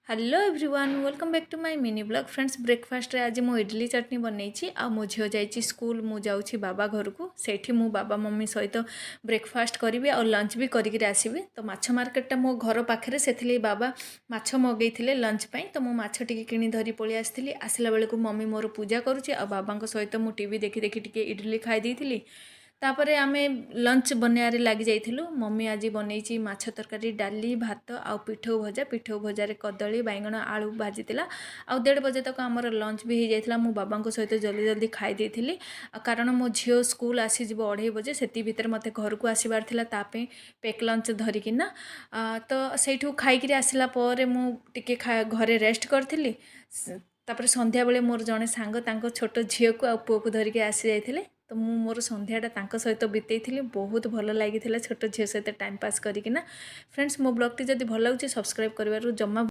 Hello everyone welcome back to my mini vlog friends breakfast रे आज मो इडली चटनी बनई आ मो झील जाइए स्कूल मु जाऊँगी बाबा घर को सेठी मु बाबा मम्मी सहित ब्रेकफास्ट करी और लंच भी करके आसबि तो माछ मार्केटा मो घर पाखे से बाबा माछ मगई लंच पाई तो मु माछ टिके किणी धरी पलि आसली आसला बेलू मम्मी मोर पूजा करुँची आ बाबा सहित मु टीवी देखी देखी टिके इडली खाई देइथिली। तापरे आमे लंच बनैयारे लगी जाइथिलु। मम्मी आज बनई माछ तरकारी डाली भात आउ पिठौ भजा रे कदली बैगण आलू भाजीला आउ 1:30 बजे तक आमर लंच भी हो जाइथिला। मो बाबा सहित जल्दी जल्दी खाई देइथिली कारण मो झील स्कूल आसी जीव 2:30 बजे सेति भितर मते घर को आसीबार थिला तापे पेक लंच धरिकिना तो सेठू खाई आसला पर मु टिके घरे रेस्ट करथिली। तापर संध्या बेले मोर जड़े सांग तांको छोट झील को आ पुओ को धरिके आसी जाइथिले तो मु मोर संध्याटा तांको सहित बितेइथिली। बहुत भल लागिथिला छोट झील सहित टाइम पास करिकिना। फ्रेंड्स मो ब्लॉग टी जदि भल लागुछि सब्सक्राइब करिवारु जम्मा